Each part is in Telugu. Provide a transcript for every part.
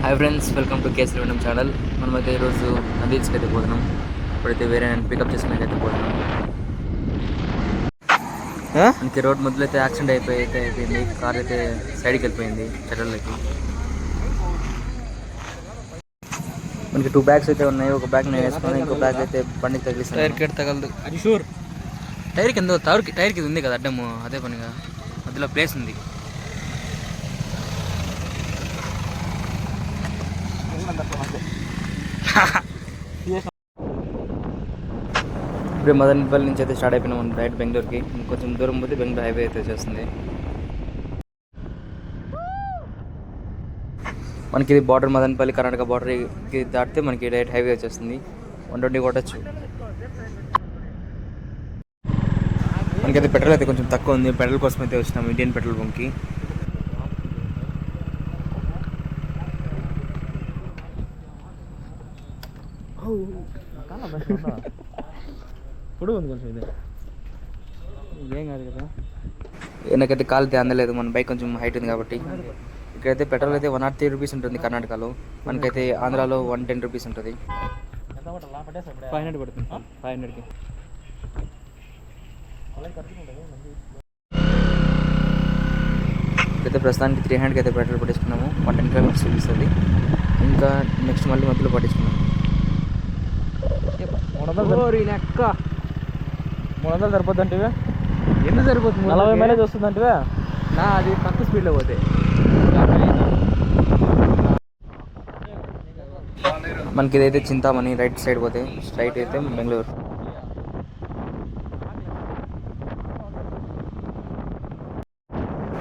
Hi friends, welcome to KS విండం ఛానల్. మనమైతే ఈరోజు నందీస్కి అయితే పోతున్నాం. ఇప్పుడైతే వేరే నేను పికప్ చేసుకునే అయితే పోతున్నాం. మనకి రోడ్ మధ్యలో అయితే యాక్సిడెంట్ అయిపోయింది. కార్ అయితే సైడ్కి వెళ్ళిపోయింది చెట్లకి. మనకి 2 బ్యాగ్స్ అయితే ఉన్నాయి. ఒక బ్యాగ్ నేను వేసుకున్నాను, ఇంకో బ్యాగ్ అయితే బండికి తగిలిస్తాను. టైర్ కి తగలదు అది షూర్. టైర్కి ఎంతో టైర్కి ఇది ఉంది కదా అడ్డము, అదే పనిగా మధ్యలో ప్లేస్ ఉంది. ఇప్పుడు మదనపల్లి నుంచి అయితే స్టార్ట్ అయిపోయినాం మనం డైరెక్ట్ బెంగళూరుకి. ఇంకొంచెం దూరం పోతే బెంగళూరు హైవే అయితే వచ్చేస్తుంది. మనకి ఇది బార్డర్, మదనపల్లి కర్ణాటక బార్డర్కి దాటితే మనకి డైరెక్ట్ హైవే వచ్చేస్తుంది. 120 కొట్టచ్చు. మనకైతే పెట్రోల్ అయితే కొంచెం తక్కువ ఉంది. పెట్రోల్ కోసం అయితే వచ్చినాము ఇండియన్ పెట్రోల్ బంక్కి. ఇప్పుడు ఉంది కొంచెం ఇదేం కాదు కదా. నాకైతే కాలు అందలేదు, మన బైక్ కొంచెం హైట్ ఉంది కాబట్టి. ఇక్కడైతే పెట్రోల్ అయితే 103 రూపీస్ ఉంటుంది కర్ణాటకలో. మనకైతే ఆంధ్రాలో 110 రూపీస్ ఉంటుంది. 500 పడుతుంది. 500కి అయితే ప్రస్తుతానికి 300కి అయితే పెట్రోల్ పట్టించుకున్నాము. 110 కిలోమీటర్స్ చూపిస్తుంది. ఇంకా నెక్స్ట్ మళ్ళీ మధ్యలో పట్టించుకున్నాము. 300 సరిపోద్ది అంటే ఎందుకు సరిపోతుంది? 40 మైలేజ్ వస్తుంది అంటే నా అది తక్కువ స్పీడ్లో పోతే. మనకి ఇదైతే చింతామణి, రైట్ సైడ్ పోతే స్ట్రైట్ అయితే బెంగళూరు.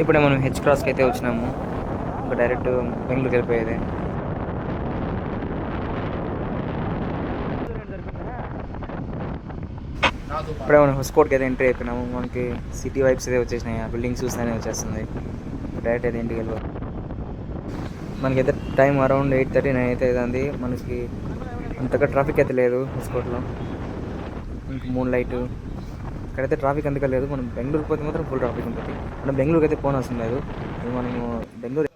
ఇప్పుడే మనం హెచ్ క్రాస్కి అయితే వచ్చినాము. ఇంకా డైరెక్ట్ బెంగళూరుకి వెళ్ళిపోయేది. ఇప్పుడే మనం హొస్కోట్కి అయితే ఎంట్రీ అయిపోయినాము. మనకి సిటీ వైబ్స్ అయితే వచ్చేసినాయి. ఆ బిల్డింగ్స్ చూస్తేనే వచ్చేస్తుంది. డైరెక్ట్ అయితే ఇంటికి వెళ్ళిపో. మనకైతే టైం అరౌండ్ 8:30, 9 అయితే అవుతుంది. మనకి అంతగా ట్రాఫిక్ అయితే లేదు హొస్కోట్లో. మనకి మూన్ లైట్ ఇక్కడైతే ట్రాఫిక్ అంతగా లేదు. మనం బెంగళూరుకి పోతే మాత్రం ఫుల్ ట్రాఫిక్ ఉంటుంది. మనం బెంగళూరుకి అయితే పోనవసరం లేదు. మనము బెంగళూరు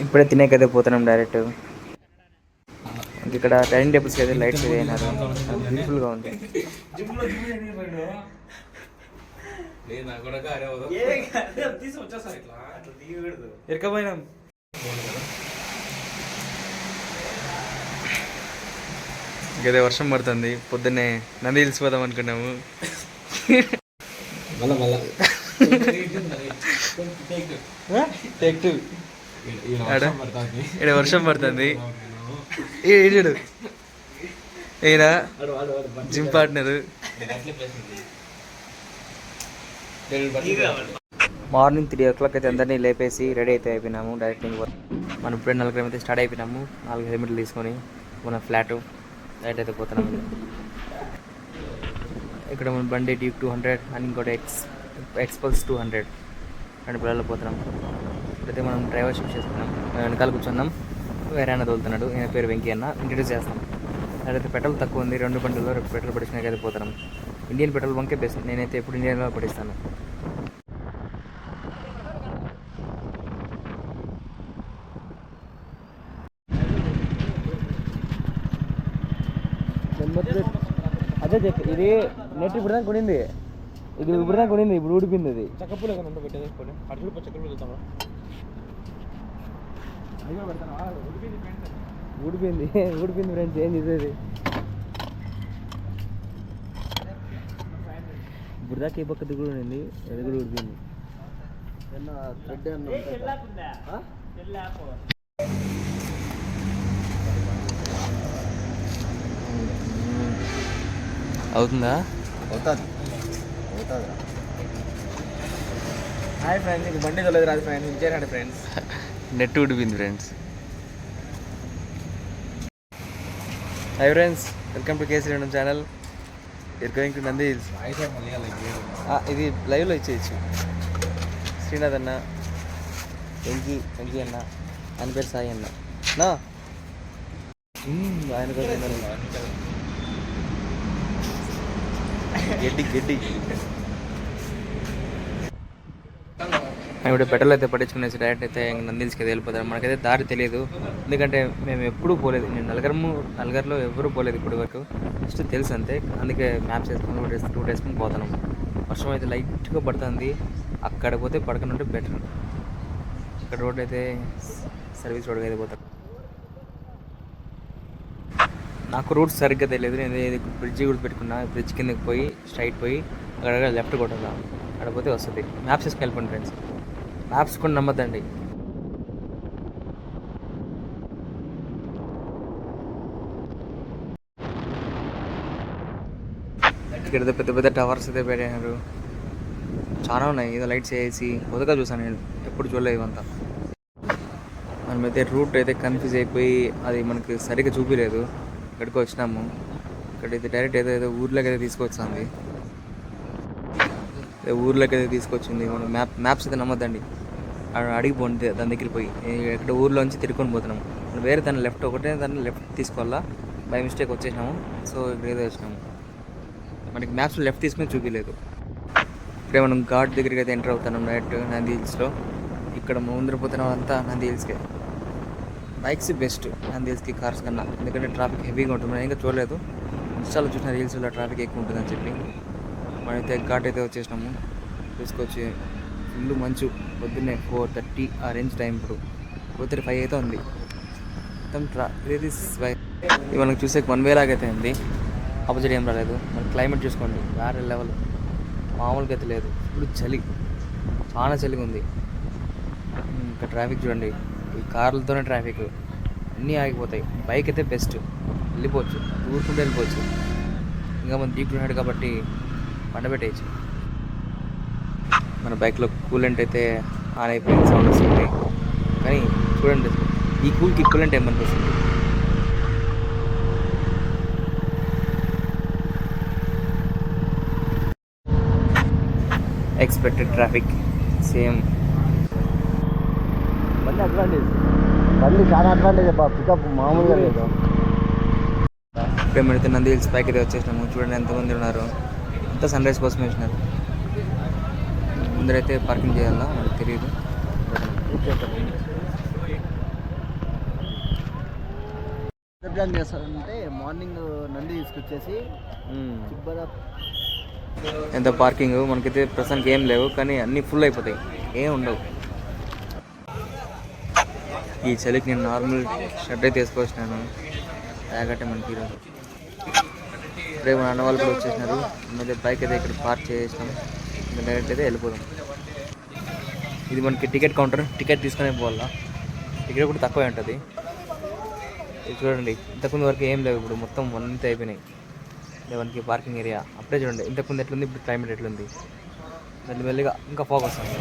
ఇప్పుడే తినేకైతే పోతున్నాం డైరెక్ట్. ఇక్కడ డైనింగ్ టేబుల్స్కి అయితే లైట్స్ అయితే అయినారు. బ్యూటిఫుల్గా ఉంది. ఎరకపోయినాం. ఇంకైతే వర్షం పడుతుంది. పొద్దున్నే నంది తెలిసిపోదాం అనుకున్నాము. ఇక్కడ వర్షం పడుతుంది. ఏడు ఈయన జిమ్ పార్ట్నరు. మార్నింగ్ 3 o'clock అయితే అందరినీ లేపేసి రెడీ అయితే అయిపోయినాము. డైరెక్ట్ మనం ఇప్పుడే 4 అయితే స్టార్ట్ అయిపోయినాము. 4 హెల్మెట్లు తీసుకొని మన ఫ్లాట్ డైరెక్ట్ అయితే పోతున్నాము. ఇక్కడ మన బండి డ్యూక్ 200 అని ఇంకోటి ఎక్స్పల్స్ 200 రెండు పిల్లలు పోతున్నాం. ఇప్పుడైతే మనం డ్రైవర్ షిఫ్ట్ చేసుకున్నాం. వెనకాల కూర్చున్నాం. వేరే అన్న తోలుతున్నాడు. ఈయన పేరు వెంకీ అన్న. ఇంట్రడ్యూస్ చేస్తాం. అదైతే పెట్రోల్ తక్కువ ఉంది. 2 బండిల్లో పెట్రోల్ పట్టించినాకైతే పోతున్నాం. ఇండియన్ పెట్రోల్ బంకే బెస్ట్. నేనైతే ఎప్పుడు ఇండియన్లో పట్టిస్తాను. అదే ఇది నెట్ ఇప్పుడు దాకా కొనింది. ఇది ఇప్పుడు దాకా కొనింది. ఇప్పుడు ఊడిపోయింది. అది చక్కపూలు పెట్టేసుకోండి. అటు చక్కపూలు వెళ్తామా? ఊడిపోయింది ఫ్రెండ్స్. ఏం చేసేది? ఇప్పుడు దాకా ఏ పక్క దిగుడు ఉండింది, అది కూడా ఊడిపోయింది. అవుతుందా? అవుతుంది. హాయ్ ఫ్రెండ్స్, ఇంక బండి తొలది రాదు ఫ్రెండ్స్. ఇచ్చారండి ఫ్రెండ్స్. నెట్ ఊడిపోయింది friends. Hi friends, welcome to KS విండం channel. You're going to Nandi Hills. ఇది లైవ్లో ఇచ్చేయచ్చు. శ్రీనాథ్ అన్న, వెంకీ అన్న, ఆయన పేరు సాయి అన్న. నా ఆయన పేరు గడ్డి ఇప్పుడు పెట్రోల్ అయితే పట్టించుకునేసి డైరెక్ట్ అయితే నందిల్స్కి అయితే వెళ్ళిపోతారు. మనకైతే దారి తెలియదు, ఎందుకంటే మేము ఎప్పుడూ పోలేదు. నేను నల్గర్లో ఎవరూ పోలేదు ఇప్పటి వరకు, జస్ట్ తెలుసు అంతే. అందుకే మ్యాప్స్ వేసుకొని రూట్ వేసుకొని పోతున్నాం. వర్షం అయితే లైట్గా పడుతుంది, అక్కడ పోతే పడకనుంటే బెటర్. ఇక్కడ రోడ్ అయితే సర్వీస్ రోడ్కి అయితే పోతాం. నాకు రూట్ సరిగ్గా తెలియదు, నేను బ్రిడ్జి కూడా పెట్టుకున్నా. బ్రిడ్జ్ కిందకి పోయి స్ట్రైట్ పోయి అక్కడ లెఫ్ట్ కొట్టాలి, అక్కడ పోతే వస్తుంది. మ్యాప్స్ వేసుకొని వెళ్ళిపోండి ఫ్రెండ్స్, మ్యాప్స్ కూడా నమ్మద్దండి. ఇక్కడ పెద్ద పెద్ద టవర్స్ అయితే పెట్టారు, చాలా ఉన్నాయి. ఏదో లైట్స్ వేసి కొత్తగా చూసాను, నేను ఎప్పుడు చూడలేదు ఇవంతా. మనమైతే రూట్ అయితే కన్ఫ్యూజ్ అయిపోయి అది మనకి సరిగ్గా చూపించలేదు. ఇక్కడికి వచ్చినాము, ఇక్కడైతే డైరెక్ట్ ఏదో ఊర్లోకి అయితే తీసుకొచ్చింది, ఊర్లోకి అయితే తీసుకొచ్చింది. మనం మ్యాప్స్ అయితే నమ్మద్దండి, అడిగిపోండి దాని దగ్గరికి పోయి. ఇక్కడ ఊర్లోంచి తిరుక్కొని పోతున్నాము, వేరే దాన్ని లెఫ్ట్ తీసుకోవాలా. బై మిస్టేక్ వచ్చేసినాము, సో ఇక్కడ ఏదో వచ్చినాము. మనకి మ్యాప్స్ లెఫ్ట్ తీసుకొని చూపించలేదు. ఇక్కడే మనం ఘాట్ దగ్గరికి అయితే ఎంటర్ అవుతున్నాం డైరెక్ట్ నంది హిల్స్లో. ఇక్కడ ముందర పోతున్నాం అంతా నంది హిల్స్కే. బైక్స్ బెస్ట్ నంది హిల్స్కి కార్స్ కన్నా, ఎందుకంటే ట్రాఫిక్ హెవీగా ఉంటుంది. మనం ఇంకా చూడలేదు, ఇన్స్టాలో చూసిన రీల్స్లో ట్రాఫిక్ ఎక్కువ ఉంటుందని చెప్పి. మనమైతే ఘాట్ అయితే వచ్చేసినాము. తీసుకొచ్చి ఫుల్ మంచు, పొద్దున్నే 4:30 ఆ రేంజ్ టైం. ఇప్పుడు 4:35 అయితే ఉంది. మొత్తం ఇది మనకు చూసే 1 way లాగైతే ఉంది, ఆపోజిట్ ఏం రాలేదు. మన క్లైమేట్ చూసుకోండి, వేరే లెవెల్, మామూలుగా అయితే లేదు. ఇప్పుడు చలి, చాలా చలిగా ఉంది. ఇంకా ట్రాఫిక్ చూడండి, ఈ కార్లతోనే ట్రాఫిక్, అన్నీ ఆగిపోతాయి. బైక్ అయితే బెస్ట్, వెళ్ళిపోవచ్చు, ఊరుకుంటే వెళ్ళిపోవచ్చు. ఇంకా మన డీప్ ఉన్నాడు కాబట్టి పండబెట్టేయచ్చు. మన బైక్లో కూలెంట్ అయితే ఆన్ అయిపోయింది, సౌండ్ వస్తుంది. కానీ చూడండి, ఈ కూల్కి కూలెంట్ ఏమనిపిస్తుంది. Expected traffic same. బండి అడ్వాంటేజ్, బండి చాలా అడ్వాంటేజ్ అబ్బా, పికప్ మామూలుగా లేదు. మేము అయితే నంది హిల్స్ పైకి అయితే వచ్చేసినాము. చూడండి ఎంతమంది ఉన్నారు, అంతా సన్ రైజ్ కోసం వేసినారు. ముందరైతే పార్కింగ్ చేయాలా మనకు తెలియదు. ప్లాన్ చేస్తారంటే మార్నింగ్ నంది తీసుకొచ్చేసి ఎంత పార్కింగ్ మనకైతే ప్రస్తుతానికి ఏం లేవు, కానీ అన్నీ ఫుల్ అయిపోతాయి, ఏం ఉండవు. ఈ చలికి నేను నార్మల్ షర్ట్ అయితే వేసుకొచ్చినాను, తాగట్టే మనకి ఈరోజు. రేపు మన అన్న వాళ్ళు కూడా వచ్చేసినారు. మళ్ళీ బైక్ అయితే ఇక్కడ పార్క్ చేసినాం, డైరెక్ట్ అయితే వెళ్ళిపోదాం. ఇది మనకి టికెట్ కౌంటర్, టికెట్ తీసుకునే పోవాలా. టికెట్ కూడా తక్కువే ఉంటుంది. ఇది చూడండి, ఇంతకుముందు వరకు ఏం లేవు, ఇప్పుడు మొత్తం అంతా అయిపోయినాయి. మనకి పార్కింగ్ ఏరియా అప్పుడే చూడండి, ఇంతకుముందు ఎట్లుంది, ఇప్పుడు క్లైమేట్ ఎట్లుంది. మెల్లిగా ఇంకా ఫోకస్ వస్తుంది.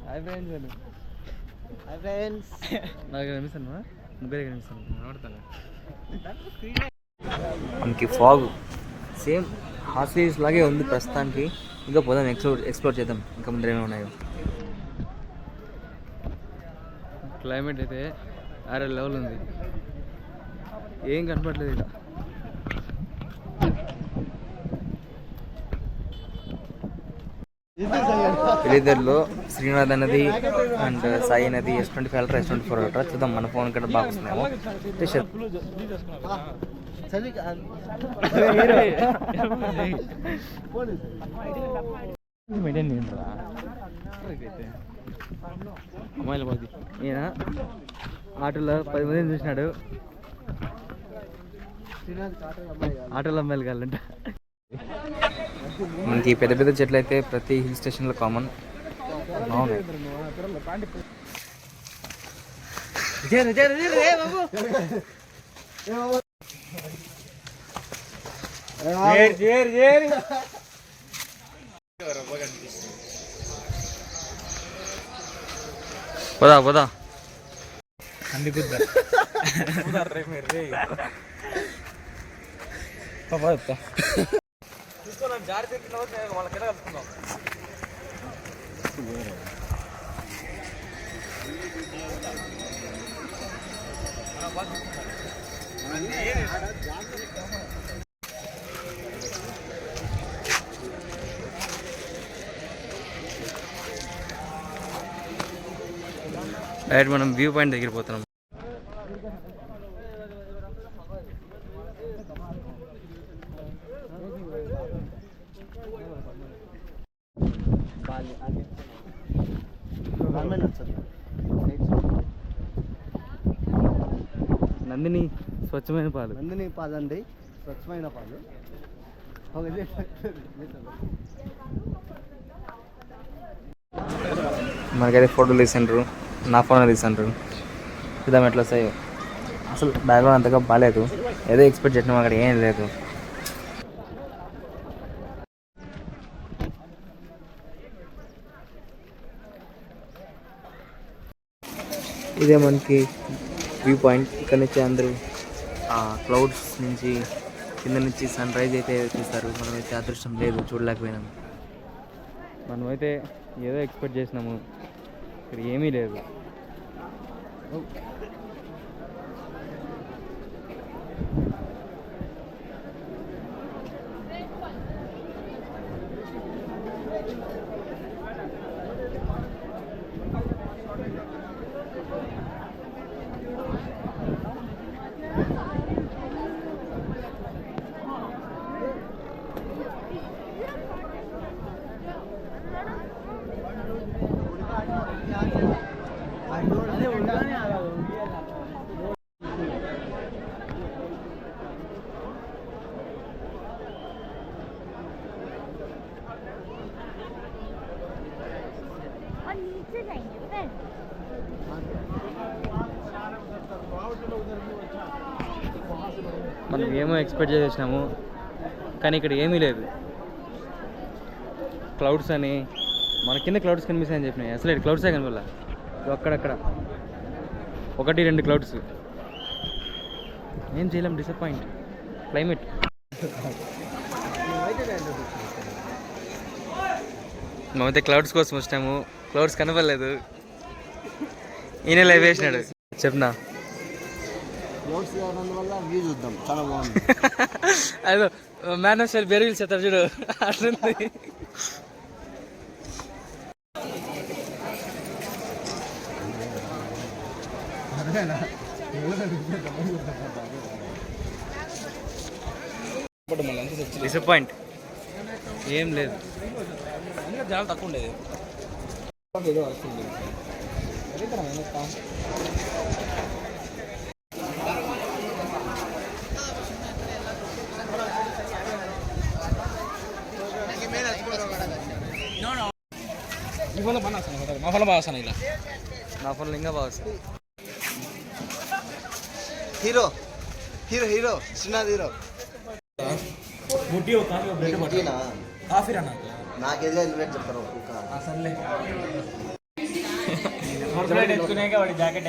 హాయ్ ఫ్రెండ్స్, నాకు కనిపిస్తాను, ముగ్గురే కనిపిస్తాను. మనకి ఫాగ్ సేమ్ హార్స్లీవ్స్ లాగే ఉంది ప్రస్తుతానికి. ఇంకా పోదాం, ఎక్స్ప్లోర్ చేద్దాం ఇంకా ముందర ఏమేమి ఉన్నాయో. క్లైమేట్ అయితే వేరే లెవెల్ ఉంది, ఏం కనపడలేదు ఇక. వీళ్ళిద్దరిలో శ్రీనాథ్ నది అండ్ సాయి నది S25 అల్ట్రా S24 అల్ట్రా చూద్దాం. మన ఫోన్ కంటే బాగా వస్తున్నాము. ఈయన ఆటోలో 10 మందిని చూసినాడు, ఆటోలో అమ్మాయిలు కావాలంట. మనకి పెద్ద పెద్ద చెట్లు అయితే ప్రతి హిల్ స్టేషన్లో కామన్. బాగున్నాయి. పోదా అందుకుద్దా తీసుకోవాలి జారి తెక్కిన వాళ్ళ కింద కలుసుకుందాం. డైరెక్ట్ మనం వ్యూ పాయింట్ దగ్గర పోతున్నాం. నందిని స్వచ్ఛమైన పాలు. నందిని పాలు అండి, స్వచ్ఛమైన పాలు. మనకైతే ఫోటోలు తీసిండ్రు, నా ఫోన్ తీసిండ్రు. చూద్దాం ఎట్లా వస్తాయో. అసలు బ్యాక్గ్రౌండ్ అంతగా బాగాలేదు, ఏదో ఎక్స్పెక్ట్ చేసినాం, అక్కడ ఏం లేదు. ఇదే మనకి వ్యూ పాయింట్. ఇక్కడ నుంచి అందరూ క్లౌడ్స్ నుంచి కింద నుంచి సన్ రైజ్ అయితే చూస్తారు. మనమైతే అదృష్టం లేదు, చూడలేకపోయినాము. మనమైతే ఏదో ఎక్స్పెక్ట్ చేసినాము, ఇక్కడ ఏమీ లేదు. మనం ఏమో ఎక్స్పెక్ట్ చేసినాము, కానీ ఇక్కడ ఏమీ లేదు. క్లౌడ్స్ అని మన కింద క్లౌడ్స్ కనిపిస్తాయని చెప్పినాయి, అసలు ఇక్కడ క్లౌడ్సే కనిపిల్ల. అక్కడక్కడ 1-2 క్లౌడ్స్. ఏం చేయలేం, డిసప్పాయింట్. క్లైమేట్ మేమైతే క్లౌడ్స్ కోసం వచ్చినాము, క్లౌడ్స్ కనపడలేదు. ఈయన లైవ్ వేసినాడు. చెప్పనా క్లౌడ్స్ వల్ల వ్యూ చూద్దాం, చాలా బాగుంది. అదో మ్యాన్ ఆఫ్ స్టైల్ బెరీలు చేస్తారు చూడు, అట్లుంది. డిసప్పాయింట్, ఏం లేదు. జనాలు తక్కువ ఉండేది. మా ఫోన్లో బాగా వస్తాను, ఇలా నా ఫోన్లో ఇంకా బాగా వస్తాయి. Hero hero hero Srinath hero. Coffee రా నాకేదో హెల్మెట్ చెప్తారు. వాడి జాకెట్